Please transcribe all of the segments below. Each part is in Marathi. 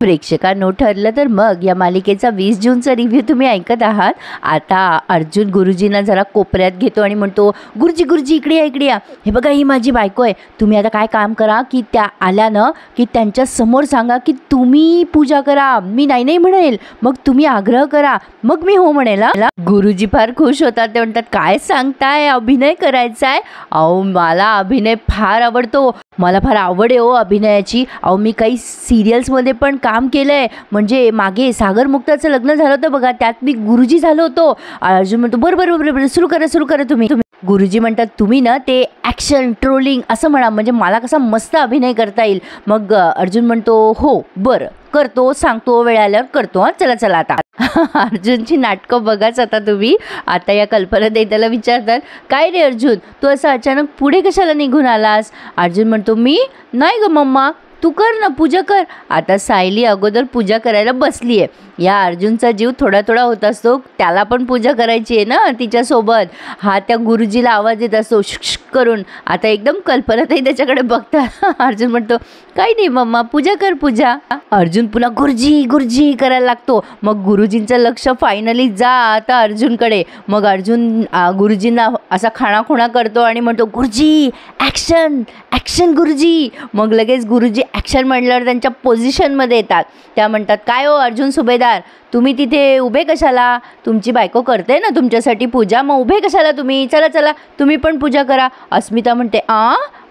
प्रेक्षकांनो, ठरलं तर मग या मालिकेचा 20 जूनचा रिव्ह्यू तुम्ही ऐकत आहात। आता अर्जुन गुरुजींना जरा कोपऱ्यात घेतो आणि म्हणतो, गुरुजी गुरुजी इकडे या, इकडे या। हे बघा, ही माझी बायको आहे। तुम्ही आता काय काम करा की त्या आल्या ना की त्यांच्या समोर सांगा की तुम्ही पूजा करा, मी नाही नाही म्हणेल, मग तुम्ही आग्रह करा, मग मी हो म्हणेल। गुरुजी फार खुश होतात। ते म्हणतात, काय सांगताय, अभिनय करायचा आहे? अहो, मला अभिनय फार आवडतो, मला फार आवड आहे हो अभिनयाची। अहो, मी काही सिरियल्समध्ये पण काम केलंय, म्हणजे मागे सागर मुक्ताचं लग्न झालं होतं बघा, त्यात मी गुरुजी झालो होतो। अर्जुन म्हणतो, बरं बरं बरं बरं, सुरू करा तुम्ही। गुरुजी म्हणतात, तुम्ही ना ते ॲक्शन ट्रोलिंग असं म्हणा, म्हणजे मला कसा मस्त अभिनय करता येईल। मग अर्जुन म्हणतो, हो बरं करतो, सांगतो, वेळ आल्यावर करतो, हां चला चला। आता अर्जुनची नाटकं बघाच आता तुम्ही। आता या कल्पना त्याला विचारतात, काय रे अर्जुन, तू असं अचानक पुढे कशाला निघून आलास? अर्जुन म्हणतो, मी नाही ग मम्मा, तू कर ना, पूजा कर। आता सायली अगोदर पूजा करायला बसली आहे। या अर्जुनचा जीव थोडा थोडा होत असतो, त्याला पण पूजा करायची आहे ना तिच्यासोबत। हा त्या गुरुजीला आवाज देत असतो शुक करून। आता एकदम कल्पनाताई त्याच्याकडे बघतात। अर्जुन म्हणतो, काही नाही मम्मा, पूजा कर पूजा। अर्जुन पुन्हा गुरुजी गुरुजी करायला लागतो। मग गुरुजींचं लक्ष फायनली जा आता अर्जुनकडे। मग अर्जुन गुरुजींना असा खाणाखुणा करतो आणि म्हणतो, गुरुजी ॲक्शन ॲक्शन गुरुजी। मग लगेच गुरुजी ॲक्शन म्हटल्यावर त्यांच्या पोझिशनमध्ये येतात। त्या म्हणतात, काय हो अर्जुन सुभेदार, तुम्ही तिथे उभे कशाला? तुमची बायको करते ना तुमच्यासाठी पूजा, मग उभे कशाला तुम्ही? चला चला तुम्ही पण पूजा करा। अस्मिता म्हणते,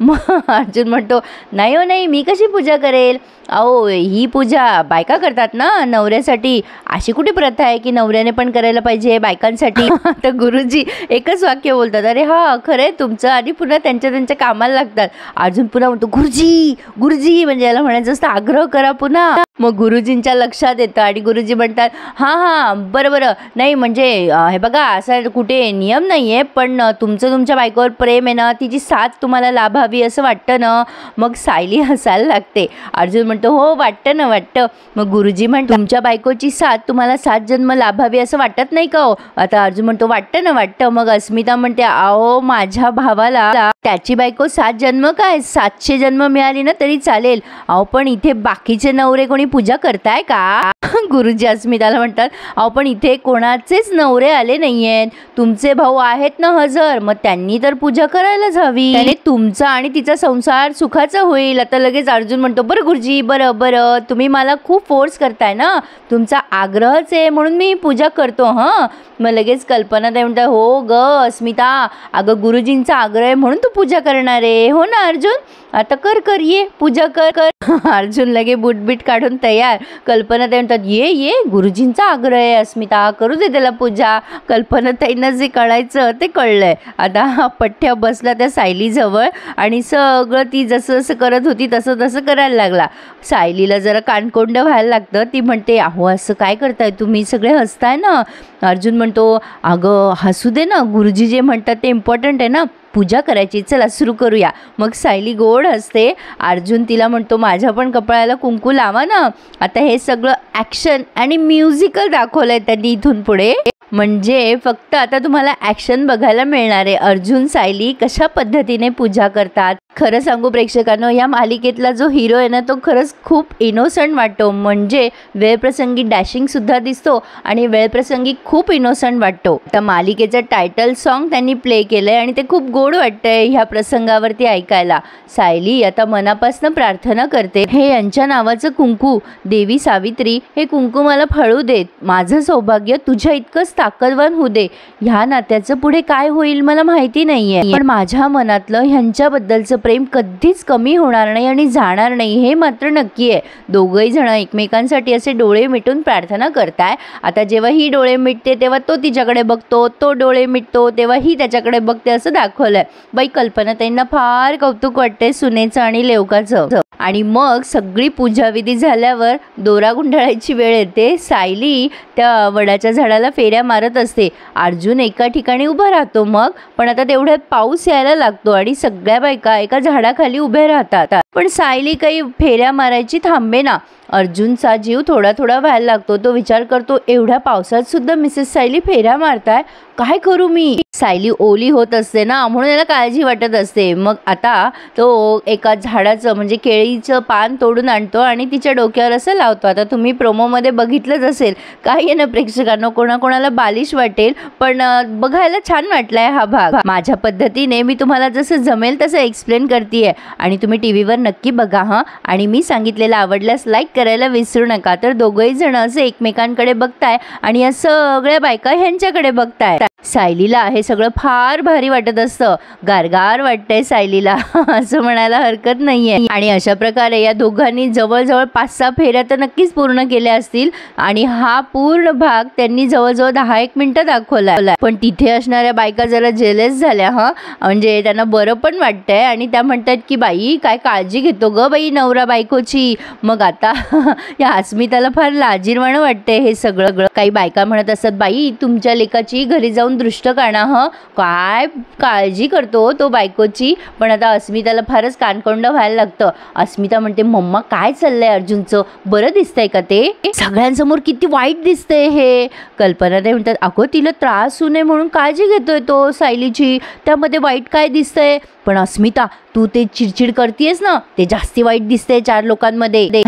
मग अर्जुन म्हणतो, नाही हो नाही, मी कशी पूजा करेल? अहो, ही पूजा बायका करतात ना नवऱ्यासाठी, अशी कुठे प्रथा आहे की नवऱ्याने पण करायला पाहिजे बायकांसाठी? तर गुरुजी एकच वाक्य बोलतात, अरे हा खरंय तुमचं, आणि पुन्हा त्यांच्या कामाला लागतात। अर्जुन पुन्हा म्हणतो, गुरुजी गुरुजी, म्हणजे याला म्हणायचं असतं आग्रह करा पुन्हा। मग गुरुजींच्या लक्षात येतं आणि गुरुजी म्हणतात, हां बरं बरं, नाही म्हणजे हे बघा, असं कुठे नियम नाही आहे, पण तुमच्या बायकोवर प्रेम आहे ना, तिची साथ तुम्हाला लाभावी असं वाटतं ना? मग सायली हसायला लागते। अर्जुन म्हणतो, हो वाटतं ना वाटतं। मग गुरुजी म्हणतो, तुमच्या बायकोची साथ तुम्हाला 7 जन्म लाभावी असं वाटत नाही का हो? आता अर्जुन म्हणतो, वाटतं ना वाटतं। मग अस्मिता म्हणते, अहो माझ्या भावाला त्याची बायको 7 जन्म काय 700 जन्म मिळाली ना तरी चालेल। अहो पण इथे बाकीचे नवरे कोणी पूजा करताय का? गुरुजी अस्मिताला म्हणतात, अहो पण इथे कोणाचेच नवरे आले नाहीयेत, तुमचे भाऊ आहेत ना हजर, मग त्यांनी तर पूजा करायलाच हवी, त्याने तुमचा आणि तिचा संसार सुखाचा होईल। आता लगेच अर्जुन म्हणतो, बरं गुरुजी बरं बरं, तुम्ही मला खूप फोर्स करताय ना, तुमचा आग्रहच आहे म्हणून मी पूजा करतो। हां मग लगेच कल्पना ताई म्हणतात, हो ग अस्मिता, अगं गुरुजींचा आग्रह आहे म्हणून तू पूजा करणार आहे हो ना अर्जुन, आता कर ये पूजा कर। अर्जुन लगे बुटबीट काढून तयार। कल्पना ताई म्हणतात, ये गुरुजींचा आग्रह आहे अस्मिता, करू दे त्याला पूजा। कल्पना ताईंना जे कळायचं ते कळलंय। आता हा पठ्ठ्या बसला त्या सायलीजवळ आणि सगळं ती जसं जसं करत होती तसं तसं करायला लागला। सायलीला जरा कानकोंड व्हायला लागतं। ती म्हणते, अहो असं काय करताय तुम्ही, सगळे हसताय ना? अर्जुन म्हणतो, अगं हसू दे ना, गुरुजी जे म्हणतात ते इम्पॉर्टंट आहे ना, पूजा करायची, चला सुरू करूया। मग सायली गोड हसते। अर्जुन तिला म्हणतो, माझ्या पण कपाळाला कुंकू लावा ना। आता हे सगळं ॲक्शन आणि म्युझिकल दाखवलंय त्यांनी इथून पुढे, म्हणजे फक्त आता तुम्हाला ॲक्शन बघायला मिळणार आहे, अर्जुन सायली कशा पद्धतीने पूजा करतात। खरं सांगू प्रेक्षकांनो, या मालिकेतला जो हिरो आहे ना तो खरंच खूप इनोसंट वाटतो, म्हणजे वेळप्रसंगी डॅशिंग सुद्धा दिसतो आणि वेळप्रसंगी खूप इनोसंट वाटतो। त्या मालिकेचं टायटल सॉन्ग त्यांनी प्ले केलंय आणि ते खूप गोड वाटतंय ह्या प्रसंगावरती ऐकायला। सायली आता मनापासून प्रार्थना करते, हे यांच्या नावाचं कुंकू देवी सावित्री, हे कुंकू मला फळू देत, माझं सौभाग्य तुझ्या इतकंच ताकदवान होऊ दे। ह्या नात्याचं पुढे काय होईल मला माहिती नाहीये, पण माझ्या मनातलं ह्यांच्याबद्दलचं प्रेम कधीच कमी होणार नाही आणि जाणार नाही हे मात्र नक्की आहे। दोघंही जण एकमेकांसाठी असे डोळे मिटून प्रार्थना करताय। आता जेव्हा ही डोळे मिटते तेव्हा तो तिच्याकडे बघतो, तो डोळे मिटतो तेव्हा ही त्याच्याकडे बघते, असं दाखवलंय। बाई कल्पना ताईंना फार कौतुक वाटते सुनेचं आणि लेवकाचं। आणि मग सगळी पूजाविधी झाल्यावर दोरा गुंडाळायची वेळ येते। सायली त्या वडाच्या झाडाला फेऱ्या मारत असते। अर्जुन एका ठिकाणी उभा राहतो मग, पण आता तेवढ्यात पाऊस यायला लागतो आणि सगळ्या बायका एका झाडाखाली उभ्या राहतात, पण सायली काही फेऱ्या मारायची थांबे ना। अर्जुनचा जीव थोडा थोडा व्हायला लागतो. तो विचार करतो, एवढ्या पावसात सुद्धा मिसेस सायली फेऱ्या मारताय, काय करू मी. सायली ओली होत असते ना, म्हणून याला काळजी वाटत असते. मग आता तो एका झाडाचं म्हणजे केळीचं पान तोडून आणतो आणि तिच्या डोक्यावर असं लावतो. आता तुम्ही प्रोमोमध्ये बघितलंच असेल. काही आहे ना प्रेक्षकांना, कोणाकोणाला बालिश वाटेल, पण बघायला छान वाटलाय हा भाग. माझ्या पद्धतीने मी तुम्हाला जसं जमेल तसं एक्सप्लेन करते आणि तुम्ही टीव्हीवर नक्की बघा हां. आणि मी सांगितलेलं आवडल्यास लाईक करायला विसरू नका. तर दोघंही जण असे एकमेकांकडे बघताय आणि या सगळ्या बायका ह्यांच्याकडे बघताय. सायलीला हे सगळं फार भारी वाटत असतं. गारगार वाटतंय सायलीला असं म्हणायला हरकत नाहीये. आणि अशा प्रकारे या दोघांनी जवळजवळ 5-6 फेऱ्या तर नक्कीच पूर्ण केल्या असतील. आणि हा पूर्ण भाग त्यांनी जवळजवळ 10-1 मिनिटं दाखवला. पण तिथे असणाऱ्या बायका जरा जेलस झाल्या हां. म्हणजे त्यांना बरं पण वाटतंय आणि त्या म्हणतात की बाई काय काळजी घेतो ग बाई नवरा बायकोची. मग आता या अस्मिताला फार लाजिरवाणं वाटतंय हे सगळं. काही बायका म्हणत असतात, बाई तुमच्या लेकाची घरी जाऊन दृष्ट काढा हं, काय काळजी करतो तो बायकोची. पण आता अस्मिताला फारच कानकोंड व्हायला लागतं. अस्मिता म्हणते, मम्मा काय चाललंय अर्जुनचं, बरं दिसतंय का ते, सगळ्यांसमोर किती वाईट दिसतंय हे. कल्पना ते म्हणतात, अगो तिला त्रास होऊ नये म्हणून काळजी घेतोय तो सायलीची, त्यामध्ये वाईट काय दिसतंय. पण अस्मिता तू ते चिडचिड करतेस ना, ते जास्ती वाईट दिसतंय 4 लोकांमध्ये.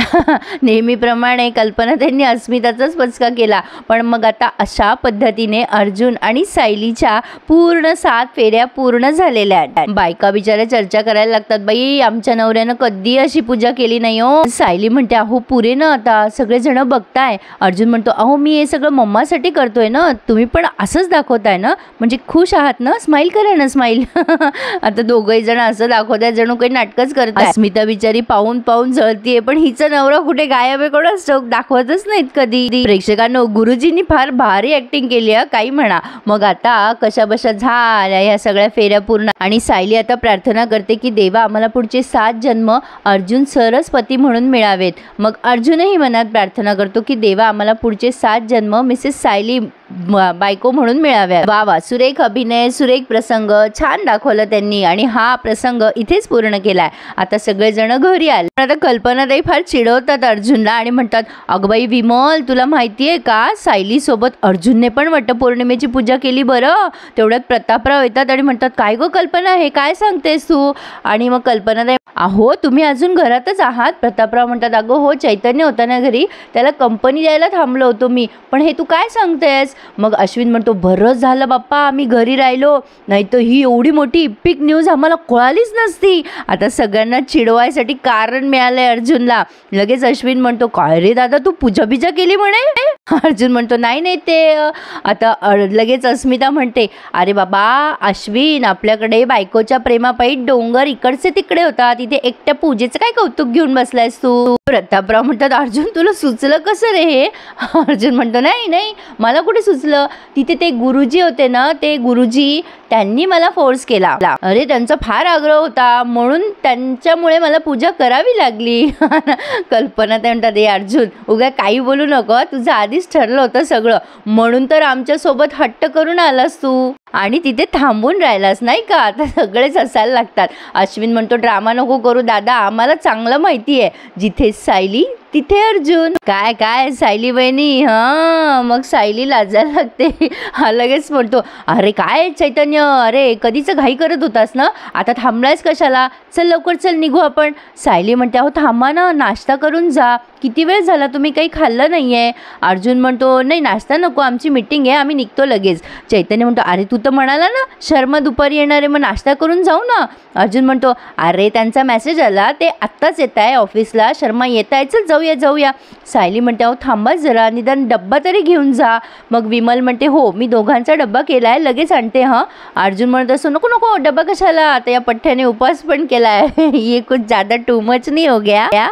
नेहमीप्रमाणे कल्पना त्यांनी अस्मिताचाच पचका केला. पण मग आता अशा पद्धतीने अर्जुन आणि सायलीच्या पूर्ण 7 फेऱ्या पूर्ण झालेल्या आहेत. बायका बिचाऱ्या चर्चा करायला लागतात, बाई आमच्या नवऱ्यानं कधी अशी पूजा केली नाही हो. सायली म्हणते, अहो पुरे ना आता सगळेजण बघताय. अर्जुन म्हणतो, अहो मी हे सगळं मम्मासाठी करतोय ना, तुम्ही पण असंच दाखवताय ना, म्हणजे खुश आहात ना, स्माईल करा ना स्माईल. आता दोघंही जण असं दाखवताय जणू काही नाटकच करताय. अस्मिता बिचारी पाहून पाहून जळतीये, पण हिचा नवरा कुठे गायब आहे कोणाच दाखवतच नाहीत कधी. प्रेक्षकांनो गुरुजींनी फार भारी ऍक्टिंग केली आहे, काही म्हणा. मग आता कशा बशा झाल्या ह्या सगळ्या फेऱ्या पूर्ण. आणि सायली आता प्रार्थना करते की देवा आम्हाला पुढचे 7 जन्म अर्जुन सरस्वती म्हणून मिळावेत. मग अर्जुनही मनात प्रार्थना करतो की देवा आम्हाला पुढचे 7 जन्म मिसेस सायली बायको म्हणून मिळाव्या. वा वा, सुरेख अभिनय, सुरेख प्रसंग, छान दाखवलं त्यांनी. आणि हा प्रसंग इथेच पूर्ण केलाय. आता सगळेजण घरी आले. आता कल्पनाताई फार चिडवतात अर्जुनला आणि म्हणतात, अगबाई विमल तुला माहितीये का, सायली सोबत अर्जुनने पण वटपौर्णिमेची पूजा केली बरं. तेवढ्यात प्रतापराव येतात आणि म्हणतात, काय गो कल्पना हे काय सांगतेस तू. आणि मग कल्पनाताई, अहो तुम्ही अजून घरातच आहात. प्रतापराव म्हणतात, अगं हो चैतन्य होता ना घरी, त्याला कंपनी द्यायला थांबलो होतो मी, पण हे तू काय सांगतेस. मग अश्विन म्हणतो, बरंच झालं बाप्पा आम्ही घरी राहिलो, नाही तर ही एवढी मोठी इपिक न्यूज आम्हाला कळालीच नसती. आता सगळ्यांना चिडवायसाठी कारण मिळालंय अर्जुनला. लगेच अश्विन म्हणतो, काय रे दादा तू पूजा बिजा केली म्हणे. अर्जुन म्हणतो, नाही नाही ते आता लगेच अस्मिता म्हणते, अरे बाबा अश्विन आपल्याकडे बायकोच्या प्रेमापायी डोंगर इकडचे तिकडे होता, तिथे एकट्या पूजेचं काय कौतुक घेऊन बसलायस तू. प्रतापराव म्हणतात, अर्जुन तुला सुचलं कसं रे हे. अर्जुन म्हणतो, नाही नाही मला कुठे सुचलं, तिथे ते गुरुजी होते ना, ते गुरुजी त्यांनी मला फोर्स केला. अरे त्यांचा फार आग्रह होता म्हणून त्यांच्यामुळे मला पूजा करावी लागली. कल्पना ते म्हणतात, अर्जुन उगा काही बोलू नको, तुझं आधीच ठरलं होतं सगळं, म्हणून तर आमच्या सोबत हट्ट करून आलास तू आणि तिथे थांबून राहिलास नाही का. आता सगळेच हसायला लागतात. अश्विन म्हणतो, ड्रामा नको करू दादा, आम्हाला चांगलं माहिती आहे जिथे सायली तिथे अर्जुन. काय काय सायली बहिणी. हां मग सायली लाजायला लागते. हा लगेच म्हणतो, अरे काय चैतन्य, अरे कधीचं घाई करत होतास ना, आता थांबलायस कशाला, चल लवकर चल निघू आपण. सायली म्हणते, अहो थांबा ना, नाश्ता करून जा, किती वेळ झाला तुम्ही काही खाल्लं नाही आहे. अर्जुन म्हणतो, नाही नाश्ता नको, आमची मीटिंग आहे, आम्ही निघतो लगेच. चैतन्य म्हणतो, अरे तू तर म्हणाला ना शर्मा दुपारी येणार आहे, मग नाश्ता करून जाऊ ना. अर्जुन म्हणतो, अरे त्यांचा मेसेज आला, ते आत्ताच येत आहे ऑफिसला, शर्मा येत आहे, चल जाऊया. सायली म्हणते, अहो थांबा जरा, निदान डब्बा तरी घेऊन जा. मग विमल म्हणते, हो मी दोघांचा डब्बा केलाय, लगेच आणते हां. अर्जुन म्हणत असो, नको नको डब्बा कशाला, आता या पठ्ठ्याने उपवास पण केलाय. ये कुछ ज्यादा टू मच नाही हो गया.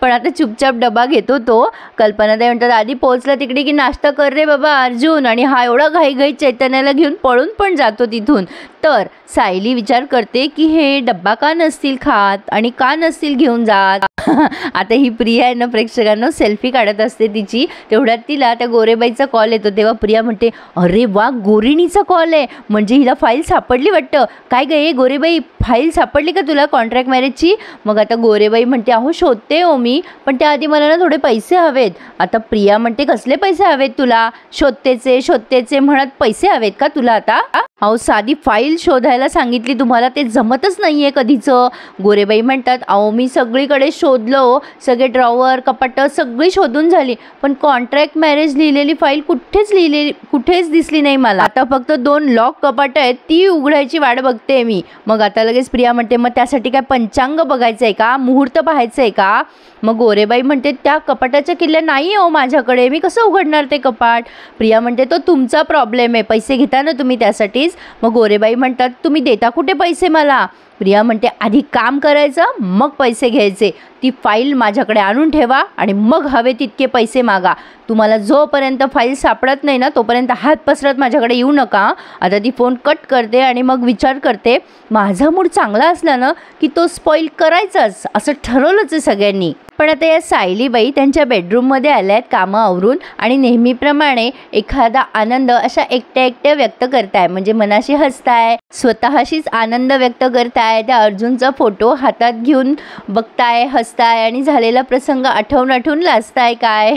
पण आता चुपचाप डबा घेतो तो. कल्पना ते म्हणतात, आधी पोहोचला तिकडे की नाश्ता कर रे बाबा अर्जुन. आणि हा एवढा घाईघाई चैतन्याला घेऊन पळून पण जातो तिथून. तर सायली विचार करते की हे डब्बा का नसतील खात आणि का नसतील घेऊन जात. आता ही प्रिया आहे ना प्रेक्षकांना सेल्फी काढत असते तिची. तेवढ्यात तिला त्या गोरेबाईचा कॉल येतो. तेव्हा प्रिया म्हणते, अरे वा गोरिणीचा कॉल आहे, म्हणजे हिला फाईल सापडली वाटतं. काय गे गोरेबाई फाईल सापडली का तुला कॉन्ट्रॅक्ट मॅरेजची? मग आता गोरेबाई म्हणते अहो शोधते हो मी, पण त्याआधी मला ना थोडे पैसे हवेत. आता प्रिया म्हणते कसले पैसे हवेत तुला? शोधतेचे म्हणत पैसे हवेत का तुला आता? अहो साधी फाईल शोधायला सांगितली तुम्हाला, ते जमतच नाहीये कधीचं. गोरेबाई म्हणतात अहो मी सगळीकडे शोधलो, सगळे ड्रॉवर कपाटं सगळी शोधून झाली, पण कॉन्ट्रॅक्ट मॅरेज लिहिलेली फाईल कुठेच दिसली नाही मला. आता फक्त 2 लॉक कपाट आहेत, ती उघडायची वाट बघते मी. मग आता लगेच प्रिया म्हणते मग त्यासाठी काय पंचांग बघायचं आहे का? मुहूर्त पाहायचं आहे का? मग गोरेबाई म्हणते त्या कपाटाच्या किल्ल्या नाही हो माझ्याकडे, मी कसं उघडणार ते कपाट? प्रिया म्हणते तो तुमचा प्रॉब्लेम आहे, पैसे घेता ना तुम्ही त्यासाठीच. मग गोरेबाई म्हणतात तुम्ही देता कुठे पैसे मला? प्रिया म्हणते आधी काम करायचं मग पैसे घ्यायचे. ती फाईल माझ्याकडे आणून ठेवा आणि मग हवे तितके पैसे मागा. तुम्हाला जोपर्यंत फाईल सापडत नाही ना तोपर्यंत हात पसरत माझ्याकडे येऊ नका. आता ती फोन कट करते आणि मग विचार करते माझा मूड चांगला असला ना की तो स्पॉईल करायचाच असं ठरवलंच आहे सगळ्यांनी. पण आता या सायलीबाई त्यांच्या बेडरूममध्ये आल्या आहेत कामं आवरून आणि नेहमीप्रमाणे एखादा आनंद अशा एकट्या व्यक्त करताय, म्हणजे मनाशी हसताय, स्वतःशीच आनंद व्यक्त करताय. त्या अर्जुनचा फोटो हातात घेऊन बघताय, हसताय आणि झालेला प्रसंग आठवून लाजताय. काय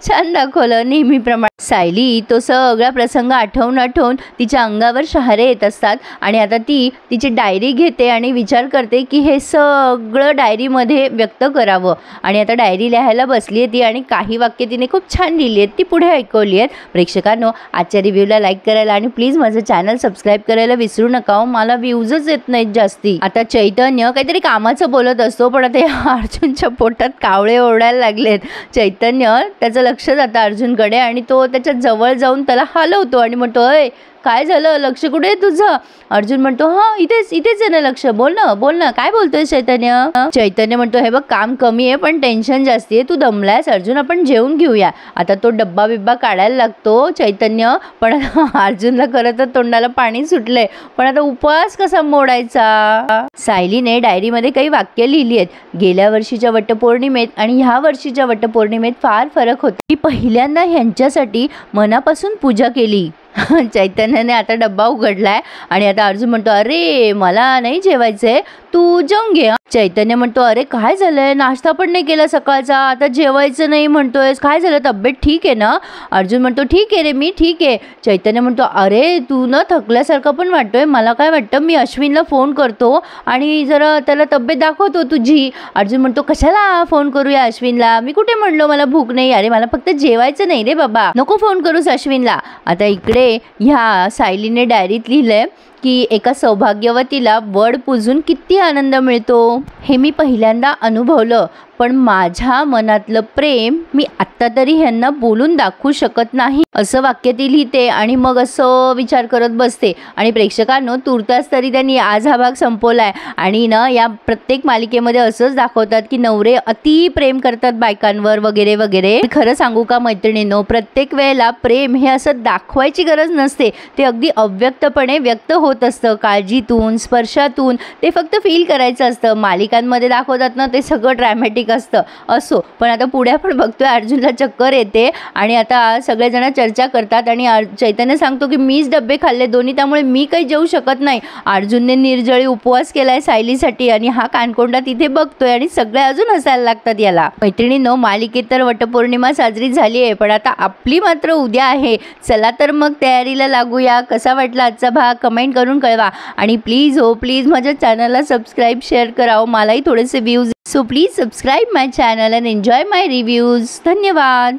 छान दाखवलं नेहमीप्रमाणे. सायली तो सगळा प्रसंग आठवून तिच्या अंगावर शहारे येत असतात आणि आता ती तिची डायरी घेते आणि विचार करते की हे सगळं डायरीमध्ये व्यक्त करावं. आणि आता डायरी लिहायला बसली आहे ती आणि काही वाक्य तिने खूप छान लिहिली आहेत, ती पुढे ऐकवली आहेत. प्रेक्षकांनो आजच्या रिव्ह्यूला लाईक करायला आणि प्लीज माझं चॅनल सबस्क्राईब करायला विसरू नका, मला व्ह्यूजच येत नाहीत जास्ती. आता चैतन्य काहीतरी कामाचं बोलत असतो पण आता अर्जुनच्या पोटात कावळे ओरडायला लागलेत. चैतन्य त्याचं लक्ष जातं अर्जुनकडे आणि तो त्याच्या जवळ जाऊन त्याला हलवतो आणि म्हणतो अय काय झालं, लक्ष कुठे आहे तुझं? अर्जुन म्हणतो हां इथेच आहे ना लक्ष, बोल ना काय बोलतोय चैतन्य म्हणतो हे बघ काम कमी आहे पण टेन्शन जास्ती आहे, तू दमलायस अर्जुन, आपण जेवून घेऊया. आता तो डब्बा बिब्बा काढायला लागतो चैतन्य, पण अर्जुनला खरं तर तोंडाला पाणी सुटलंय, पण आता उपवास कसा मोडायचा? सायलीने डायरीमध्ये काही वाक्य लिहिली आहेत. गेल्या वर्षीच्या वटपौर्णिमेत आणि ह्या वर्षीच्या वटपौर्णिमेत फार फरक होता. मी पहिल्यांदा ह्यांच्यासाठी मनापासून पूजा केली. चैतन्याने आता डब्बा उघडलाय आणि आता अर्जुन म्हणतो अरे मला नाही जेवायचंय, तू जेवून घे. चैतन्य म्हणतो अरे काय झालंय, नाश्ता पण नाही केला सकाळचा, आता जेवायचं नाही म्हणतोयस, काय झालं, तब्येत ठीक आहे ना? अर्जुन म्हणतो ठीक आहे रे मी ठीक आहे. चैतन्य म्हणतो अरे तू ना थकल्यासारखं पण वाटतोय, मला काय वाटतं मी अश्विनला फोन करतो आणि जरा त्याला तब्येत दाखवतो तुझी. अर्जुन म्हणतो कशाला फोन करूया अश्विनला, मी कुठे म्हणलो मला भूक नाही, अरे मला फक्त जेवायचं नाही रे बाबा, नको फोन करूस अश्विनला. आता इकडे ह्या सायलीने डायरीत लिहिलंय की एका सौभाग्यवतीला वड पूजून किती आनंद मिळतो हे मी पहिल्यांदा अनुभवलं, पण माझ्या मनातलं प्रेम मी आत्ता तरी ह्यांना बोलून दाखवू शकत नाही असं वाक्य ती लिहिते आणि मग असं विचार करत बसते. आणि प्रेक्षकांनो तुर्तास तरी त्यांनी आज हा भाग संपवलाय आणि ना या प्रत्येक मालिकेमध्ये असंच दाखवतात की नवरे अति प्रेम करतात बायकांवर वगैरे वगैरे. खरं सांगू का मैत्रिणींनो, प्रत्येक वेळेला प्रेम हे असं दाखवायची गरज नसते, ते अगदी अव्यक्तपणे व्यक्त होत असतं, काळजीतून स्पर्शातून ते फक्त फील करायचं असतं. मालिकांमध्ये दाखवतात ना ते सगळं ड्रॅमॅटिक असतं असो, पण आता पुढे आपण बघतोय अर्जुनला चक्कर येते आणि आता सगळेजण चर्चा करतात आणि चैतन्य सांगतो की मीच डब्बे खाल्ले दोन्ही, त्यामुळे मी काही जेवू शकत नाही. अर्जुनने निर्जळी उपवास केलाय सायलीसाठी आणि हा कानकोंडा तिथे बघतोय आणि सगळे अजून हसायला लागतात याला. मैत्रिणींनो मालिकेत तर वटपौर्णिमा साजरी झाली आहे, पण आता आपली मात्र उद्या आहे. चला तर मग तयारीला लागूया. कसा वाटला आजचा भाग कमेंट करून कळवा आणि प्लीज हो प्लीज माझ्या चॅनलला सबस्क्राईब शेअर करा, मलाही थोडेसे views. So please subscribe my channel and enjoy my reviews. धन्यवाद.